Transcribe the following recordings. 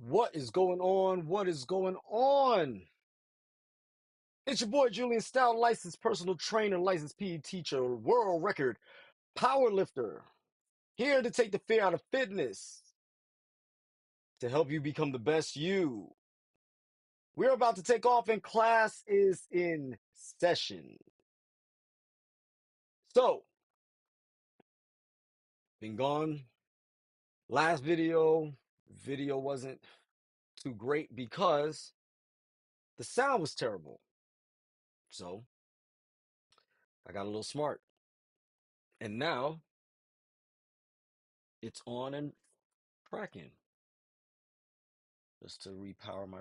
What is going on? What is going on? It's your boy Julien Stoutt, licensed personal trainer, licensed PE teacher, world record powerlifter. Here to take the fear out of fitness, to help you become the best you. We're about to take off and class is in session. So, been gone. Last video wasn't too great because the sound was terrible. So, I got a little smart. And now it's on and cracking. Just to repower my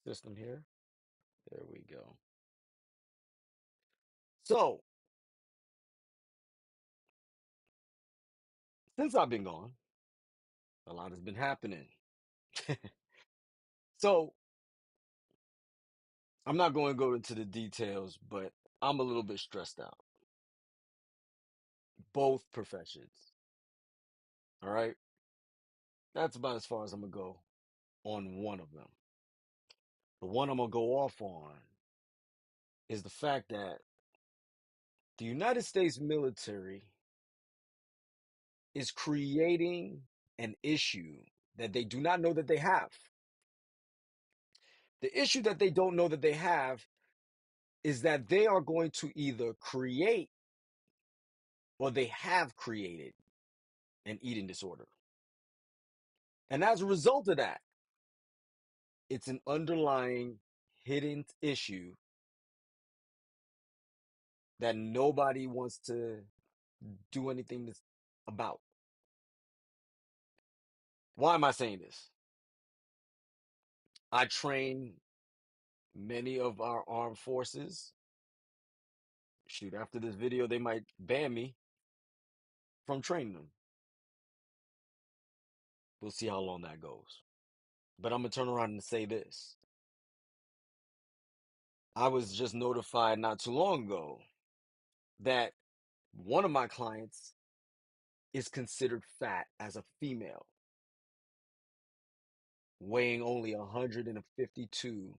system here. There we go. So, since I've been gone, a lot has been happening. So, I'm not going to go into the details, but I'm a little bit stressed out. Both professions. All right. That's about as far as I'm going to go on one of them. The one I'm going to go off on is the fact that the United States military is creating an issue that they do not know that they have. The issue that they don't know that they have is that they are going to either create or they have created an eating disorder. And as a result of that, it's an underlying hidden issue that nobody wants to do anything about. Why am I saying this? I train many of our armed forces. Shoot, after this video, they might ban me from training them. We'll see how long that goes. But I'm going to turn around and say this. I was just notified not too long ago that One of my clients is considered fat as a female, weighing only 152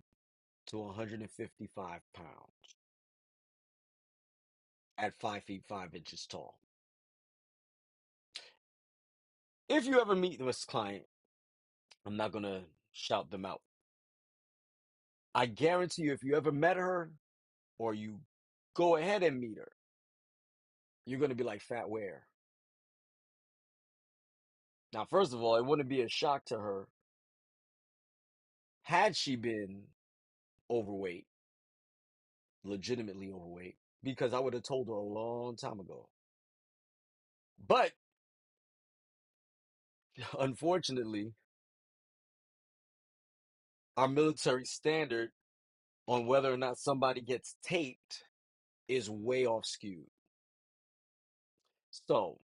to 155 pounds at 5 feet 5 inches tall. If you ever meet this client, I'm not going to shout them out. I guarantee you, if you ever met her or you go ahead and meet her, you're going to be like, fat where? Now, first of all, it wouldn't be a shock to her had she been overweight, legitimately overweight, because I would have told her a long time ago. But unfortunately, our military standard on whether or not somebody gets taped is way off skewed. So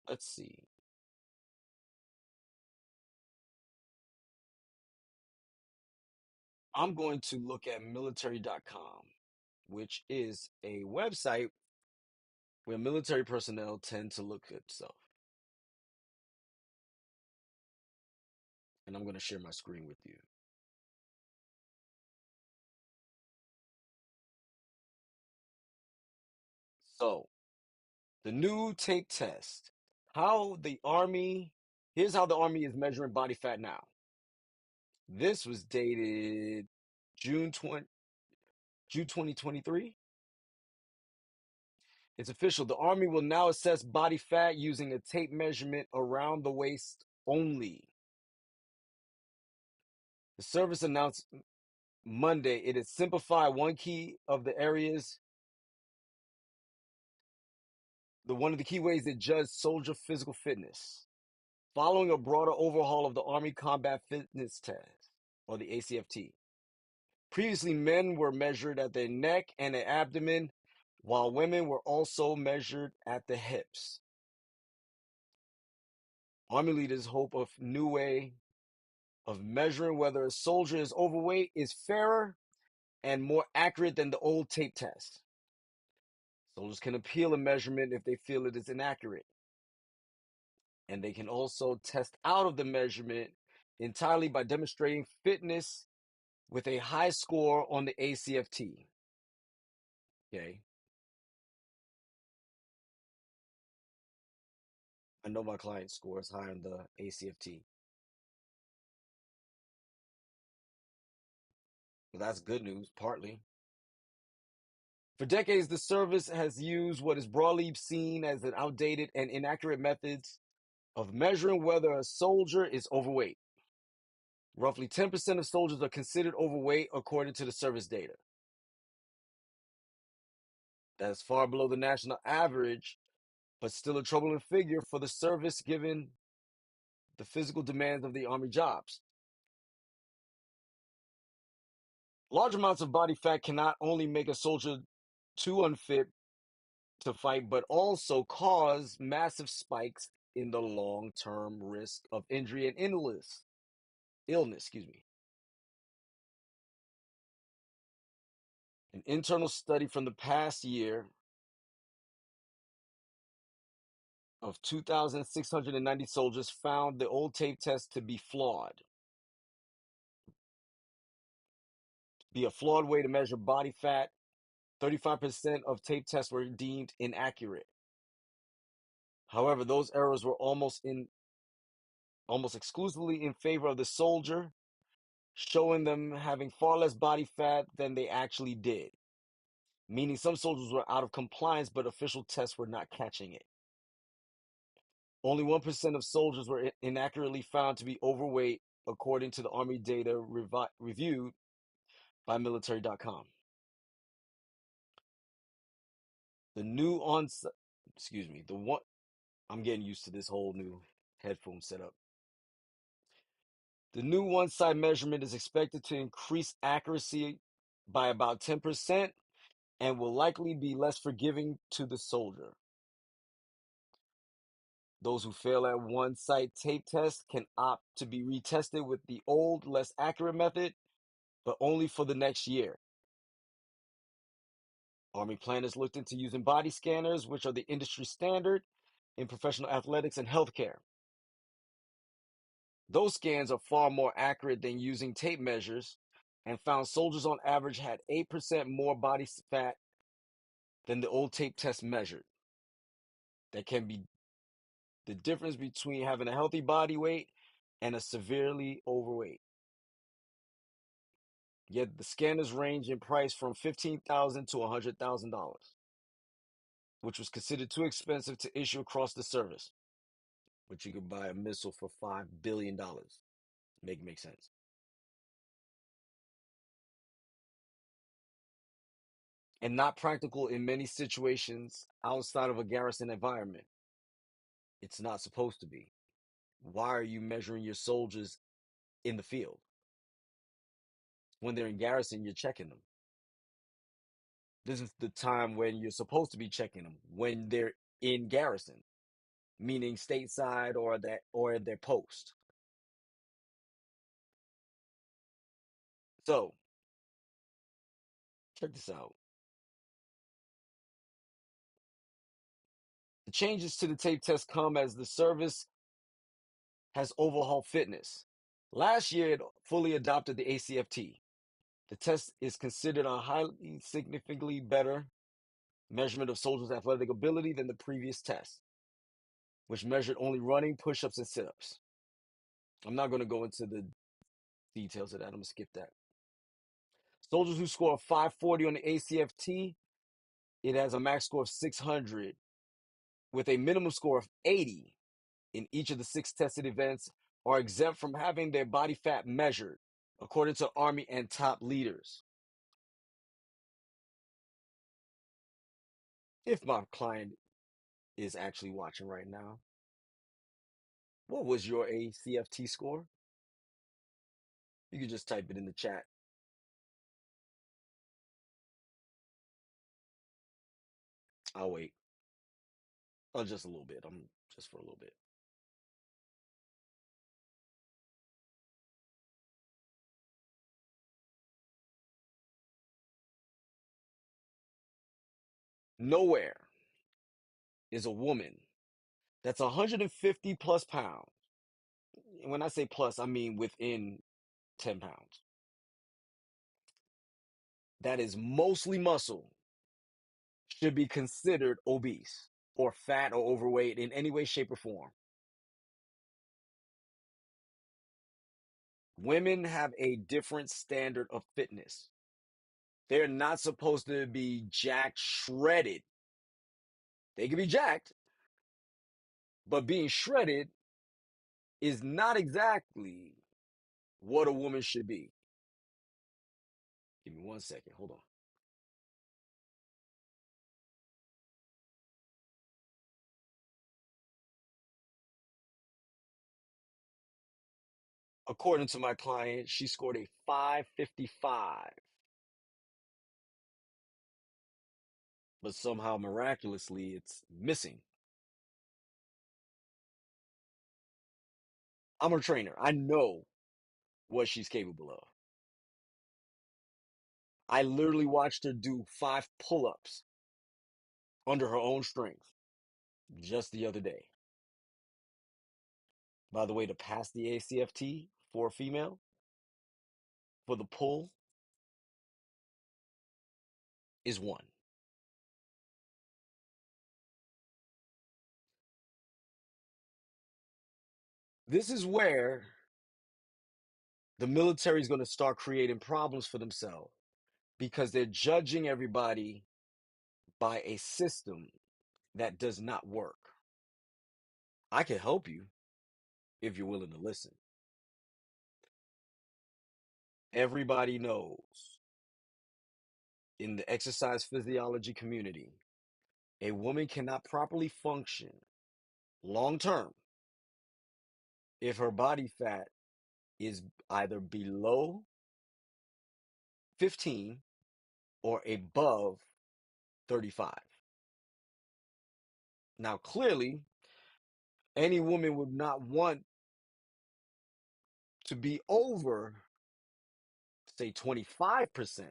let's see. I'm going to look at military.com, which is a website where military personnel tend to look at stuff. And I'm going to share my screen with you. So, the new tape test. Here's how the Army is measuring body fat now. This was dated June 2023. It's official. The Army will now assess body fat using a tape measurement around the waist only. The service announced Monday it has simplified one of the key ways to judge soldier physical fitness. Following a broader overhaul of the Army Combat Fitness Test, or the ACFT. Previously, men were measured at their neck and their abdomen, while women were also measured at the hips. Army leaders hope a new way of measuring whether a soldier is overweight is fairer and more accurate than the old tape test. Soldiers can appeal a measurement if they feel it is inaccurate. And they can also test out of the measurement entirely by demonstrating fitness with a high score on the ACFT. Okay. I know my client scores high on the ACFT. But that's good news, partly. For decades, the service has used what is broadly seen as an outdated and inaccurate methods of measuring whether a soldier is overweight. Roughly 10% of soldiers are considered overweight according to the service data. That is far below the national average, but still a troubling figure for the service given the physical demands of the Army jobs. Large amounts of body fat can not only make a soldier too unfit to fight, but also cause massive spikes in the long-term risk of injury and illness. An internal study from the past year of 2,690 soldiers found the old tape test to be flawed. Be a flawed way to measure body fat. 35% of tape tests were deemed inaccurate. However, those errors were almost exclusively in favor of the soldier, showing them having far less body fat than they actually did. Meaning some soldiers were out of compliance, but official tests were not catching it. Only 1% of soldiers were inaccurately found to be overweight, according to the Army data reviewed by military.com. The new I'm getting used to this whole new headphone setup. The new one-side measurement is expected to increase accuracy by about 10% and will likely be less forgiving to the soldier. Those who fail at one-site tape test can opt to be retested with the old, less accurate method, but only for the next year. Army planners looked into using body scanners, which are the industry standard in professional athletics and healthcare. Those scans are far more accurate than using tape measures and found soldiers on average had 8% more body fat than the old tape test measured. That can be the difference between having a healthy body weight and a severely overweight. Yet the scanners range in price from $15,000 to $100,000, which was considered too expensive to issue across the service. But you could buy a missile for $5 billion. Make sense. And not practical in many situations outside of a garrison environment. It's not supposed to be. Why are you measuring your soldiers in the field? When they're in garrison, you're checking them. This is the time when you're supposed to be checking them, when they're in garrison, meaning stateside or their post. So check this out. The changes to the tape test come as the service has overhauled fitness. Last year, it fully adopted the ACFT. The test is considered a highly significantly better measurement of soldiers' athletic ability than the previous test, which measured only running, push-ups, and sit-ups. I'm not going to go into the details of that. I'm going to skip that. Soldiers who score 540 on the ACFT, it has a max score of 600 with a minimum score of 80 in each of the 6 tested events are exempt from having their body fat measured, according to Army and top leaders. If my client is actually watching right now, what was your ACFT score? You can just type it in the chat. I'll wait. Oh, just a little bit. I'm just for a little bit. Nowhere is a woman that's 150 plus pounds. When I say plus, I mean within 10 pounds. That is mostly muscle should be considered obese or fat or overweight in any way, shape, or form. Women have a different standard of fitness. They're not supposed to be jacked, shredded. They can be jacked, but being shredded is not exactly what a woman should be. Give me 1 second. Hold on. According to my client, she scored a 555, but somehow miraculously it's missing. I'm her trainer. I know what she's capable of. I literally watched her do 5 pull-ups under her own strength just the other day. By the way, to pass the ACFT for a female, for the pull, is 1. This is where the military is going to start creating problems for themselves because they're judging everybody by a system that does not work. I can help you if you're willing to listen. Everybody knows in the exercise physiology community, a woman cannot properly function long term if her body fat is either below 15 or above 35. Now, clearly, any woman would not want to be over say 25%,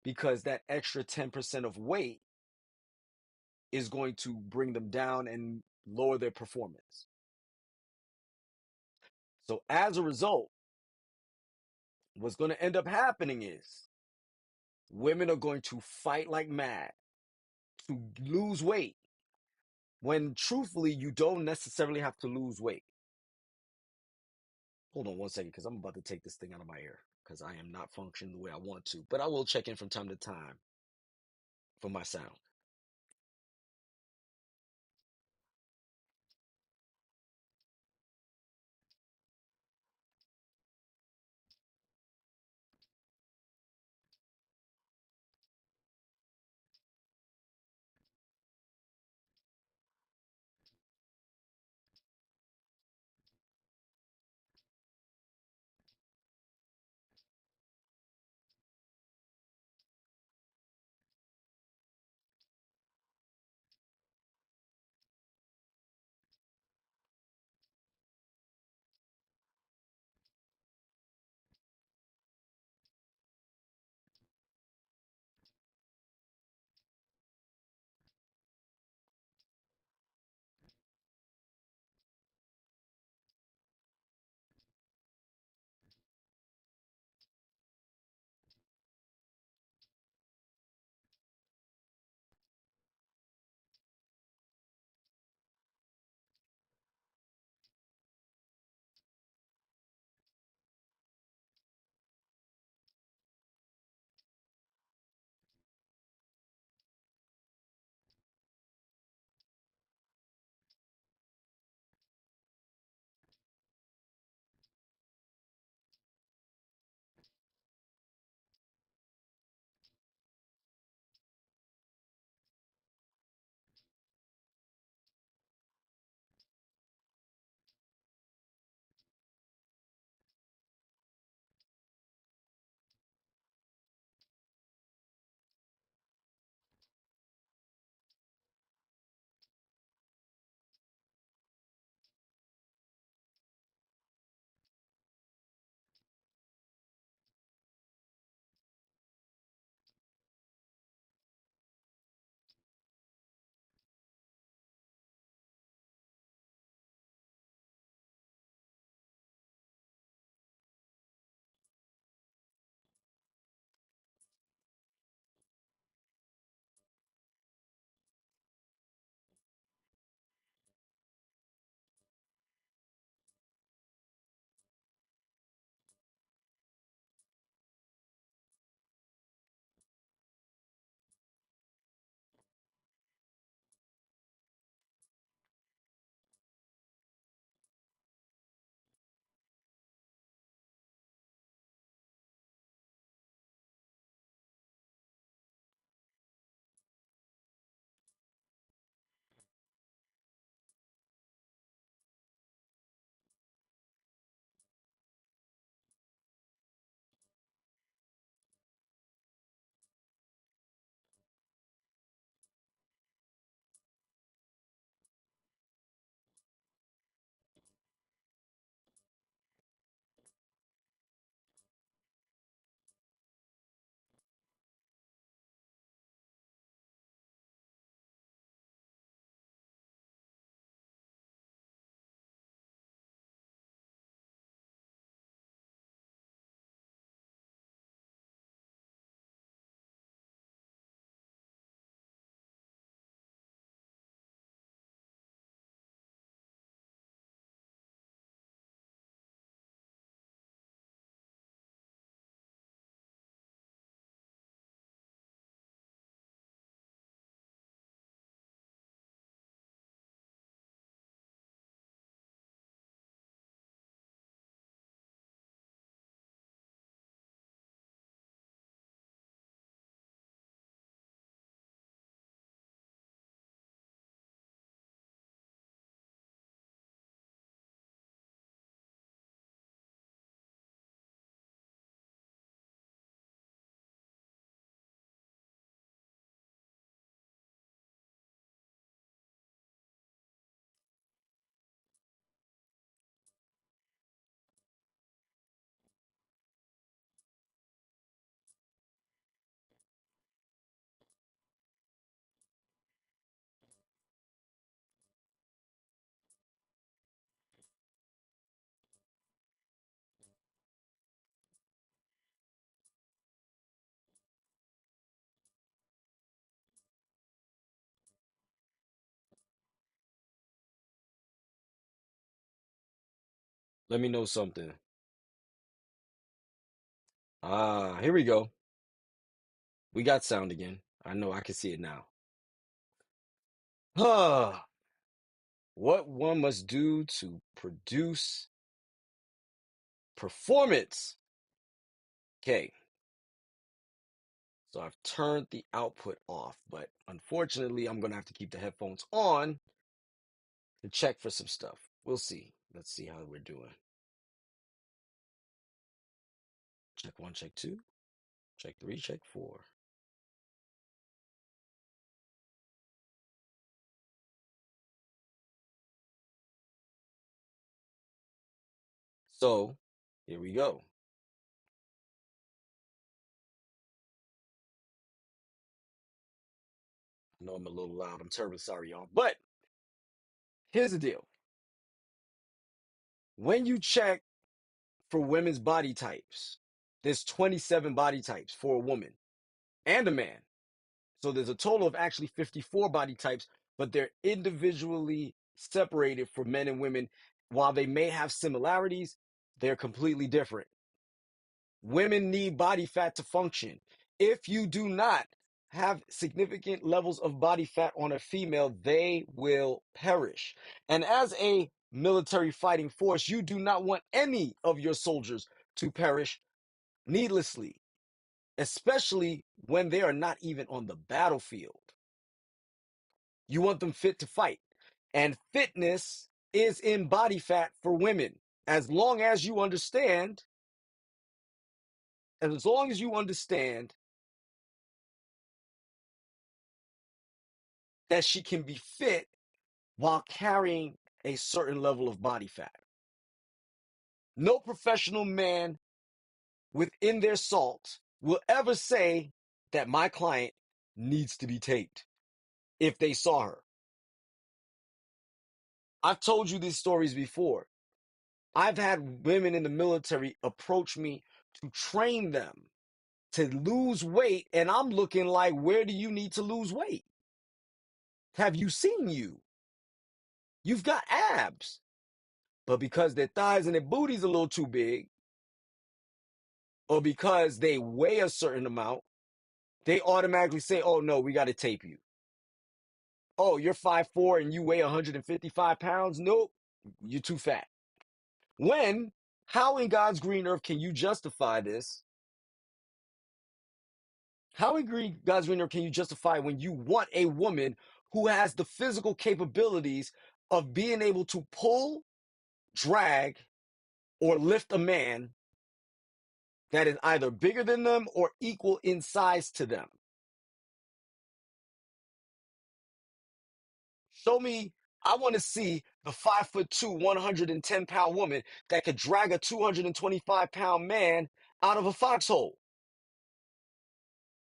because that extra 10% of weight is going to bring them down and lower their performance. So as a result, what's going to end up happening is women are going to fight like mad to lose weight when truthfully you don't necessarily have to lose weight. Hold on one second, because I'm about to take this thing out of my ear because I am not functioning the way I want to, but I will check in from time to time for my sound. Let me know something. Ah, here we go. We got sound again. I know I can see it now. Huh. What one must do to produce performance. Okay. So I've turned the output off, but unfortunately, I'm going to have to keep the headphones on to check for some stuff. We'll see. Let's see how we're doing. Check one, check two, check three, check four. So here we go. I know I'm a little loud. I'm terribly sorry, y'all. But here's the deal. When you check for women's body types, there's 27 body types for a woman and a man. So there's a total of actually 54 body types, but they're individually separated for men and women. While they may have similarities, they're completely different. Women need body fat to function. If you do not have significant levels of body fat on a female, they will perish. And as a military fighting force, you do not want any of your soldiers to perish needlessly, especially when they are not even on the battlefield. You want them fit to fight. And fitness is in body fat for women. As long as you understand, and as long as you understand that she can be fit while carrying a certain level of body fat. No professional man within their salt will ever say that my client needs to be taped if they saw her. I've told you these stories before. I've had women in the military approach me to train them to lose weight, and I'm looking like, where do you need to lose weight? Have you seen you? You've got abs. But because their thighs and their booty's a little too big, or because they weigh a certain amount, they automatically say, oh no, we got to tape you. Oh, you're 5'4" and you weigh 155 pounds? Nope, you're too fat. When, how in God's green earth can you justify this? How in God's green earth can you justify when you want a woman who has the physical capabilities of being able to pull, drag, or lift a man that is either bigger than them or equal in size to them? Show me, I want to see the 5'2", 110-pound woman that could drag a 225-pound man out of a foxhole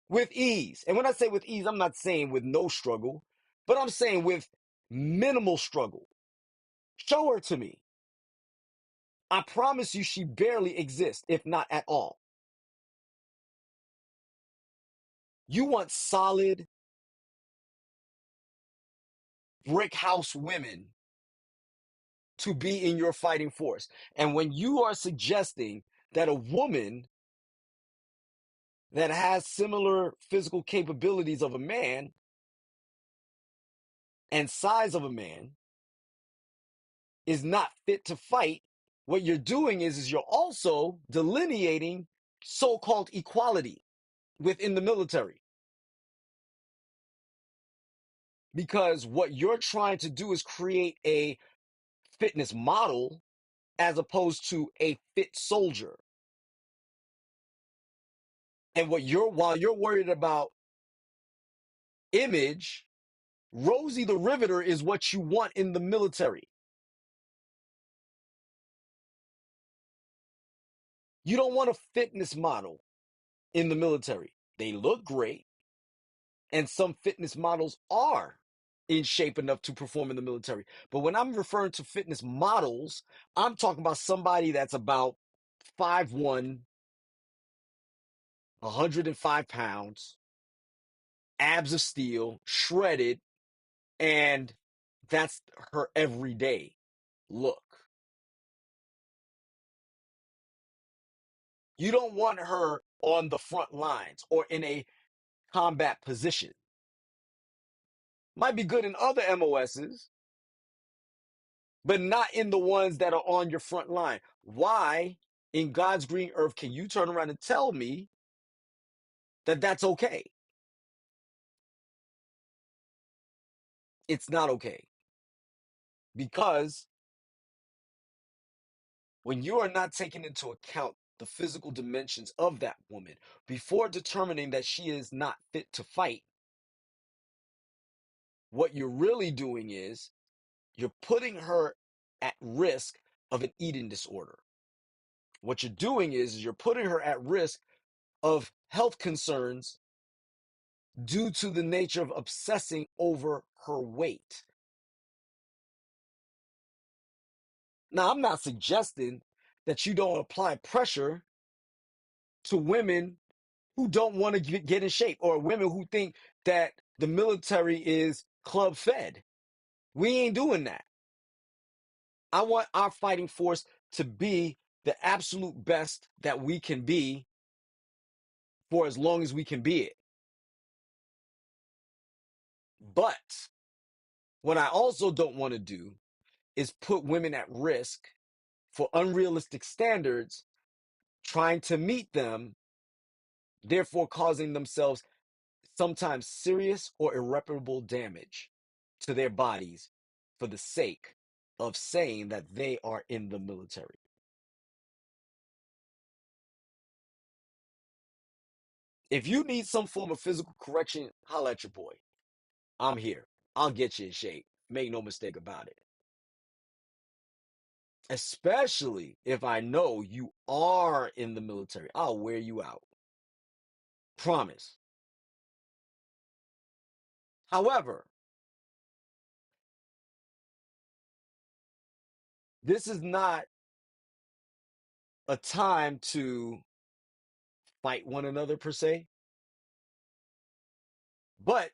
with ease. And when I say with ease, I'm not saying with no struggle, but I'm saying with minimal struggle. Show her to me. I promise you she barely exists, if not at all. You want solid brick house women to be in your fighting force. And when you are suggesting that a woman that has similar physical capabilities of a man and size of a man is not fit to fight, what you're doing is you're also delineating so-called equality within the military. Because what you're trying to do is create a fitness model as opposed to a fit soldier. And while you're worried about image, Rosie the Riveter is what you want in the military. You don't want a fitness model in the military. They look great, and some fitness models are in shape enough to perform in the military. But when I'm referring to fitness models, I'm talking about somebody that's about 5'1", 105 pounds, abs of steel, shredded, and that's her everyday look. You don't want her on the front lines or in a combat position. Might be good in other MOSs, but not in the ones that are on your front line. Why in God's green earth can you turn around and tell me that that's okay? It's not okay. Because when you are not taking into account the physical dimensions of that woman before determining that she is not fit to fight, what you're really doing is you're putting her at risk of an eating disorder. What you're doing is you're putting her at risk of health concerns due to the nature of obsessing over her weight. Now, I'm not suggesting that you don't apply pressure to women who don't want to get in shape or women who think that the military is club fed. We ain't doing that. I want our fighting force to be the absolute best that we can be for as long as we can be it. But what I also don't want to do is put women at risk for unrealistic standards, trying to meet them, therefore causing themselves sometimes serious or irreparable damage to their bodies for the sake of saying that they are in the military. If you need some form of physical correction, holla at your boy. I'm here. I'll get you in shape. Make no mistake about it. Especially if I know you are in the military. I'll wear you out. Promise. However, this is not a time to fight one another per se, but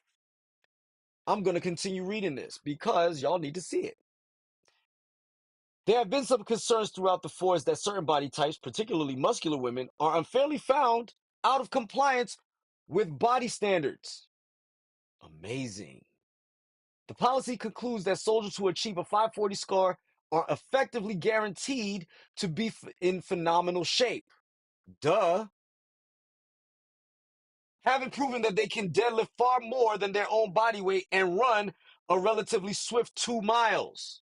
I'm going to continue reading this because y'all need to see it. There have been some concerns throughout the force that certain body types, particularly muscular women, are unfairly found out of compliance with body standards. Amazing. The policy concludes that soldiers who achieve a 540 scar are effectively guaranteed to be in phenomenal shape. Duh. Having proven that they can deadlift far more than their own body weight and run a relatively swift 2 miles.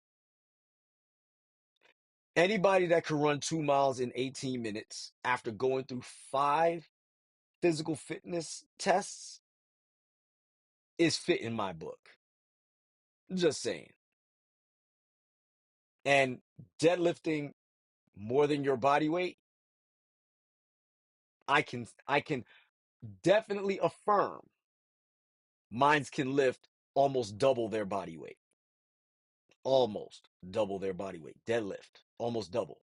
Anybody that can run 2 miles in 18 minutes after going through 5 physical fitness tests is fit in my book. Just saying. And deadlifting more than your body weight, I can definitely affirm mines can lift almost double their body weight. Almost double their body weight. Deadlift, almost double.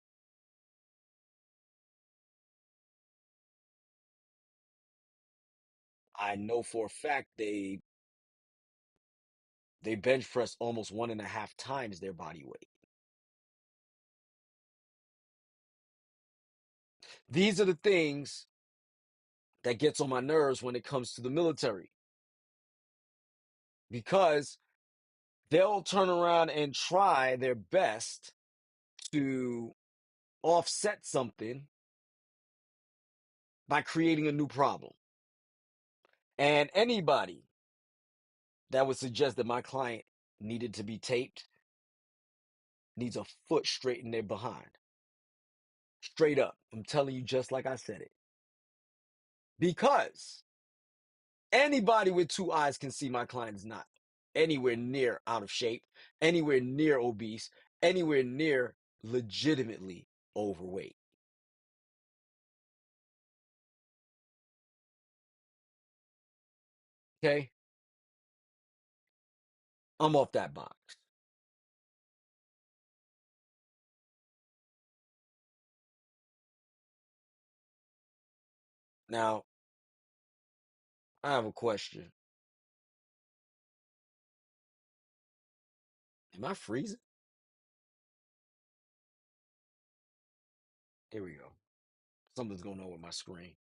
I know for a fact they bench press almost 1.5 times their body weight. These are the things that gets on my nerves when it comes to the military, because they'll turn around and try their best to offset something by creating a new problem. And anybody that would suggest that my client needed to be taped needs a foot straight in their behind. Straight up. I'm telling you just like I said it. Because anybody with 2 eyes can see my client is not anywhere near out of shape, anywhere near obese, anywhere near legitimately overweight. Okay? I'm off that box. Now, I have a question. Am I freezing? Here we go. Something's going on with my screen.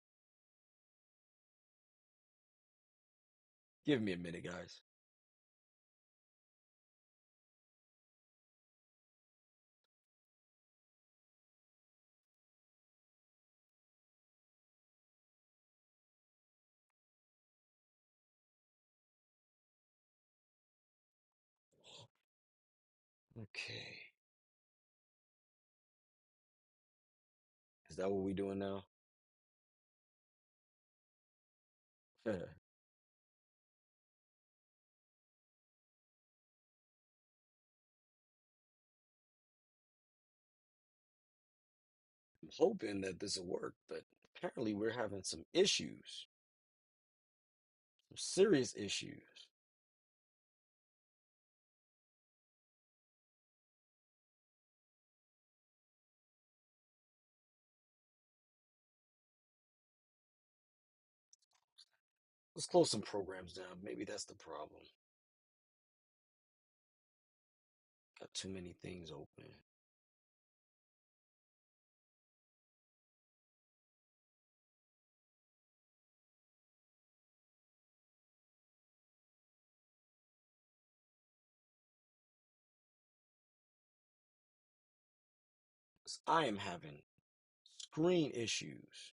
Give me a minute, guys. Okay. Is that what we're doing now? I'm hoping that this will work, but apparently we're having some issues, some serious issues. Let's close some programs down. Maybe that's the problem. Got too many things open. I am having screen issues.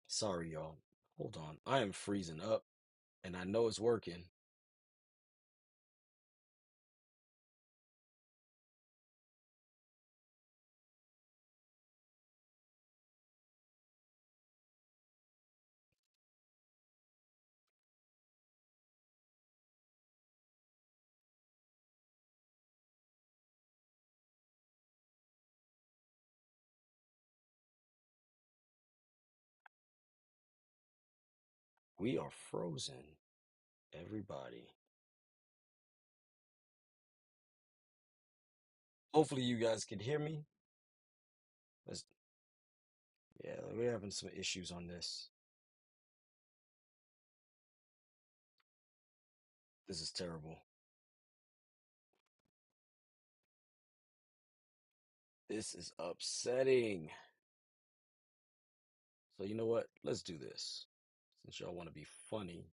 Sorry, y'all. Hold on. I am freezing up, and I know it's working. We are frozen, everybody. Hopefully, you guys can hear me. Let's, yeah, we're having some issues on this. This is terrible. This is upsetting. So, you know what? Let's do this. Since y'all want to be funny,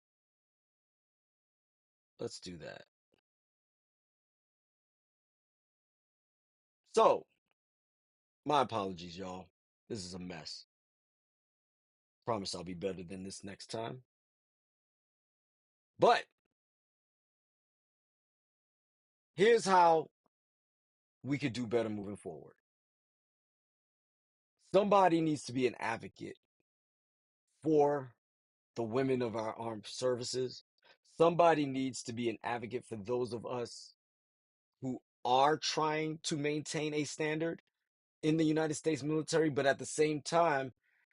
let's do that. So, my apologies, y'all. This is a mess. Promise I'll be better than this next time. But here's how we could do better moving forward. Somebody needs to be an advocate for the women of our armed services. Somebody needs to be an advocate for those of us who are trying to maintain a standard in the United States military, but at the same time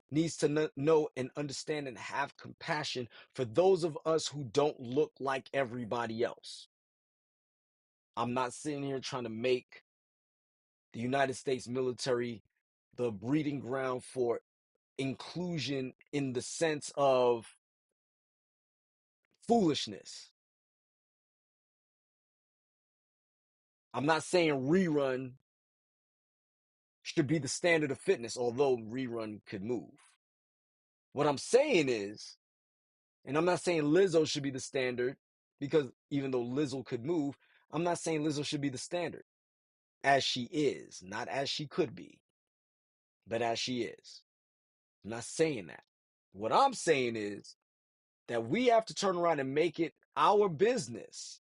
needs to know and understand and have compassion for those of us who don't look like everybody else. I'm not sitting here trying to make the United States military the breeding ground for inclusion in the sense of foolishness. I'm not saying rerun should be the standard of fitness, although rerun could move. What I'm saying is, and I'm not saying Lizzo should be the standard, because even though Lizzo could move, I'm not saying Lizzo should be the standard as she is, not as she could be, but as she is. I'm not saying that. What I'm saying is that we have to turn around and make it our business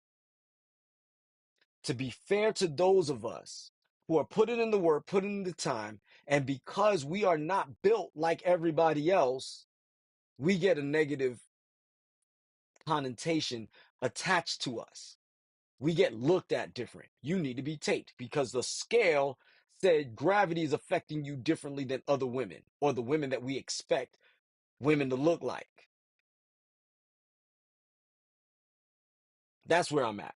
to be fair to those of us who are putting in the work, putting in the time, and because we are not built like everybody else, we get a negative connotation attached to us. We get looked at different. You need to be taped because the scale said gravity is affecting you differently than other women or the women that we expect women to look like. That's where I'm at.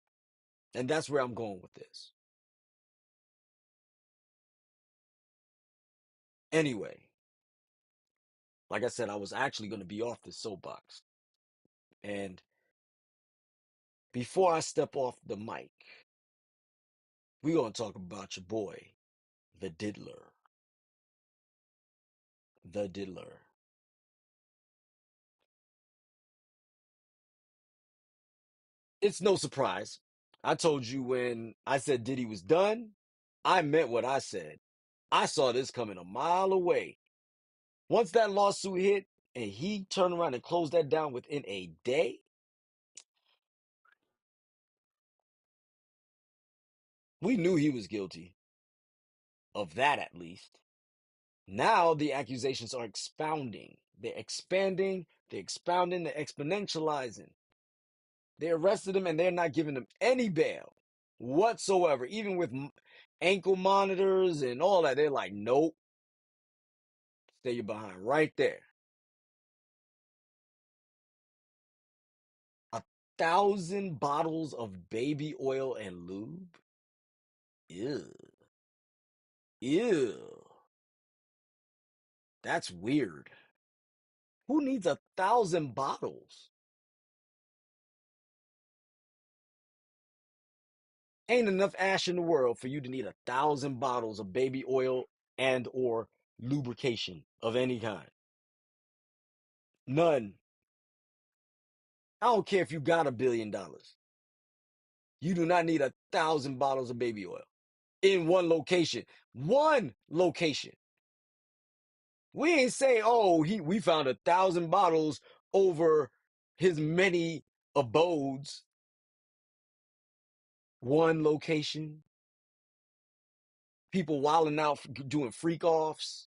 And that's where I'm going with this. Anyway, like I said, I was actually going to be off this soapbox. And before I step off the mic, we're going to talk about your boy, the Diddler. The Diddler. It's no surprise. I told you when I said Diddy was done, I meant what I said. I saw this coming a mile away. Once that lawsuit hit and he turned around and closed that down within a day, we knew he was guilty of that at least. Now the accusations are expounding. They're expanding, they're expounding, they're exponentializing. They arrested him and they're not giving him any bail whatsoever, even with ankle monitors and all that. They're like, nope, stay your behind right there. 1,000 bottles of baby oil and lube? Ew. Ew. That's weird. Who needs 1,000 bottles? Ain't enough ash in the world for you to need 1,000 bottles of baby oil and or lubrication of any kind. None. I don't care if you got $1 billion. You do not need 1,000 bottles of baby oil in one location. One location. We ain't say, oh, we found 1,000 bottles over his many abodes. One location. People wilding out doing freak offs.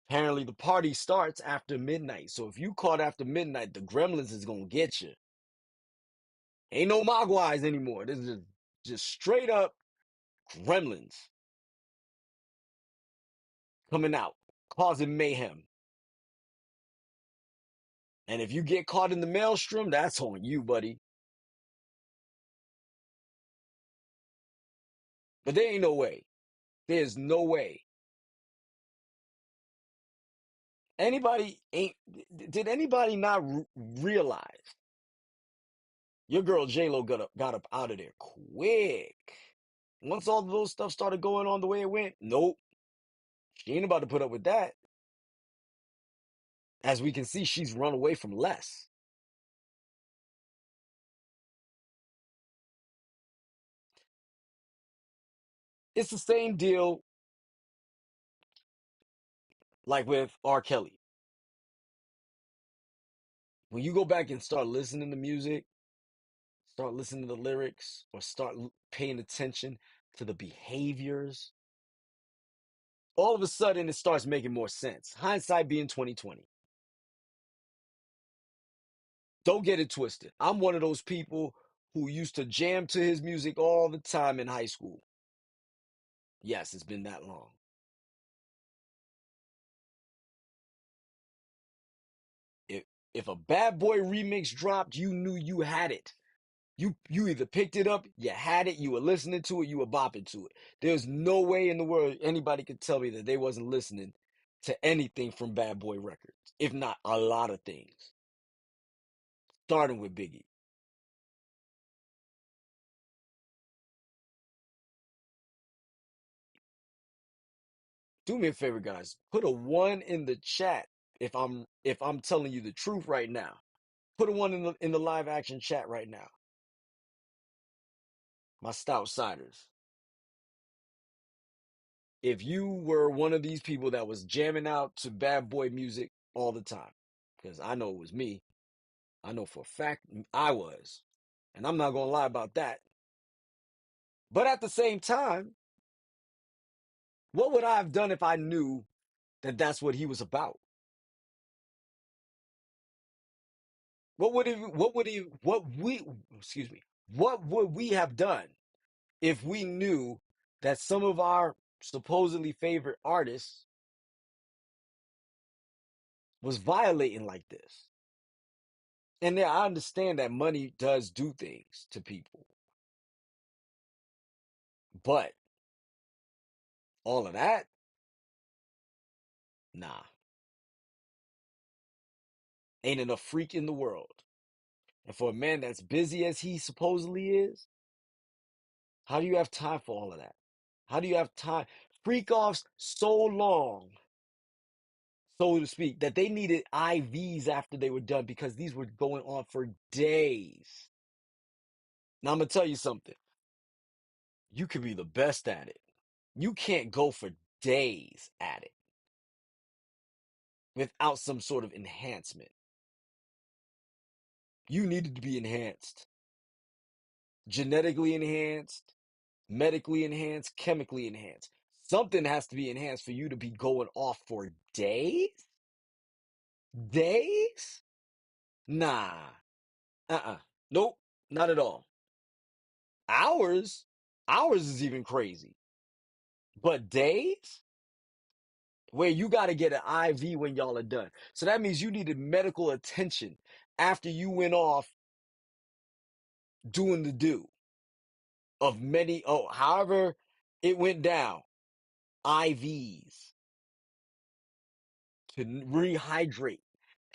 Apparently, the party starts after midnight. So if you caught after midnight, the gremlins is gonna get you. Ain't no mogwais anymore. This is just straight up gremlins coming out, causing mayhem. And if you get caught in the maelstrom, that's on you, buddy. But there ain't no way. There's no way. Anybody ain't. Did anybody not realize your girl J-Lo got up out of there quick? Once all of those stuff started going on the way it went, nope. She ain't about to put up with that. As we can see, she's run away from less. It's the same deal like with R. Kelly. When you go back and start listening to music, start listening to the lyrics, or start paying attention to the behaviors, all of a sudden it starts making more sense. Hindsight being 2020. Don't get it twisted. I'm one of those people who used to jam to his music all the time in high school. Yes, it's been that long. If if a Bad Boy remix dropped, you knew you had it. You either picked it up, you had it, you were listening to it, you were bopping to it. There's no way in the world anybody could tell me that they wasn't listening to anything from Bad Boy Records, if not a lot of things. Starting with Biggie. Do me a favor, guys. Put a one in the chat if I'm telling you the truth right now. Put a one in the live action chat right now. My Stoutt siders. If you were one of these people that was jamming out to Bad Boy music all the time, because I know it was me. I know for a fact I was. And I'm not going to lie about that. But at the same time, what would I have done if I knew that that's what he was about? Excuse me, what would we have done if we knew that some of our supposedly favorite artists was violating like this? And yeah, I understand that money does do things to people. But all of that, nah. Ain't enough freak in the world. And for a man that's busy as he supposedly is, how do you have time for all of that? How do you have time? Freak offs so long, so to speak, that they needed IVs after they were done because these were going on for days. Now I'm gonna tell you something. You could be the best at it. You can't go for days at it without some sort of enhancement. You needed to be enhanced, genetically enhanced, medically enhanced, chemically enhanced. Something has to be enhanced for you to be going off for days? Days? Nah. Uh-uh. Nope. Not at all. Hours? Hours is even crazy. But days? Where you got to get an IV when y'all are done. So that means you needed medical attention after you went off doing the do of many, oh, however it went down. IVs to rehydrate,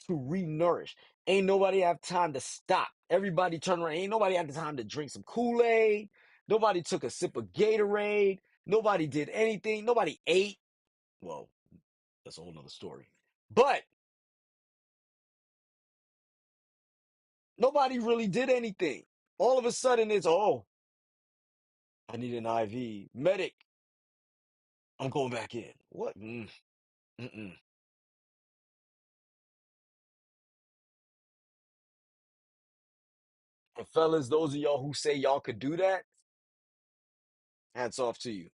to re-nourish. Ain't nobody have time to stop. Everybody turn around. Ain't nobody had the time to drink some Kool-Aid. Nobody took a sip of Gatorade. Nobody did anything. Nobody ate. Well, that's a whole nother story. But nobody really did anything. All of a sudden it's, oh, I need an IV. Medic, I'm going back in. What? Mm-mm. And fellas, those of y'all who say y'all could do that, hats off to you.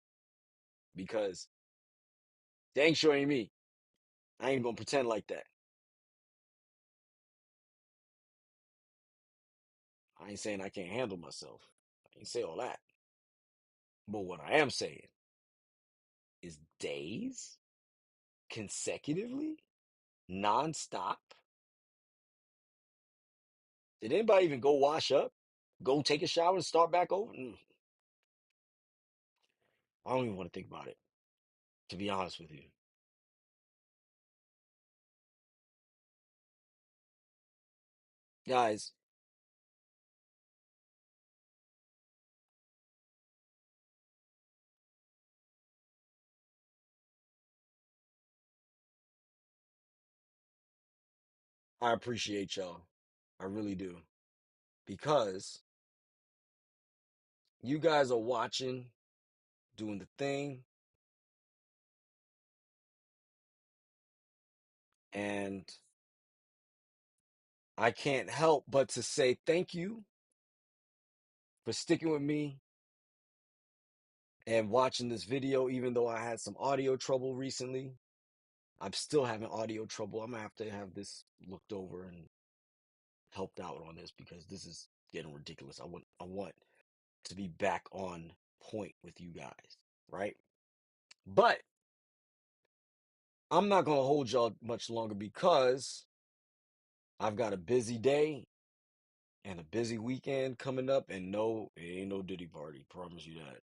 Because dang sure ain't me. I ain't gonna pretend like that. I ain't saying I can't handle myself. I ain't say all that. But what I am saying is days consecutively, nonstop. Did anybody even go wash up, go take a shower, and start back over? I don't even want to think about it, to be honest with you. Guys, I appreciate y'all. I really do. Because you guys are watching, doing the thing, and I can't help but to say thank you for sticking with me and watching this video, even though I had some audio trouble recently. I'm still having audio trouble. I'm gonna have to have this looked over and helped out on this because this is getting ridiculous. I want to be back on point with you guys, right? But I'm not gonna hold y'all much longer because I've got a busy day and a busy weekend coming up, and no, it ain't no Diddy party, promise you that.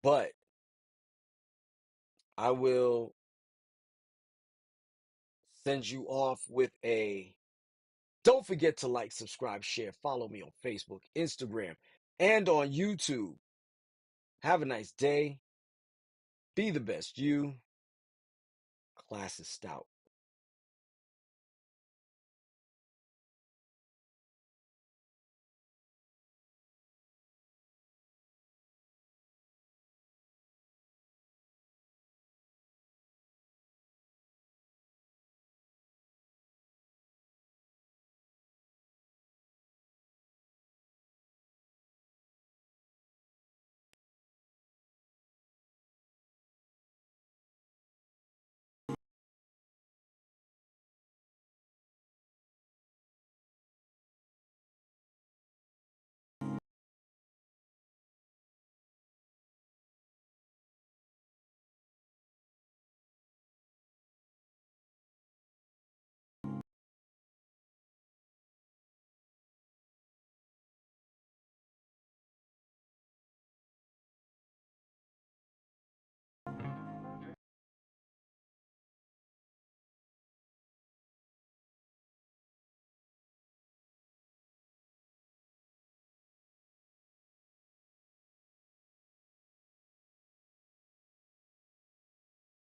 But I will send you off with a don't forget to like, subscribe, share, follow me on Facebook, Instagram, and on YouTube. Have a nice day. Be the best you. Class is Stoutt.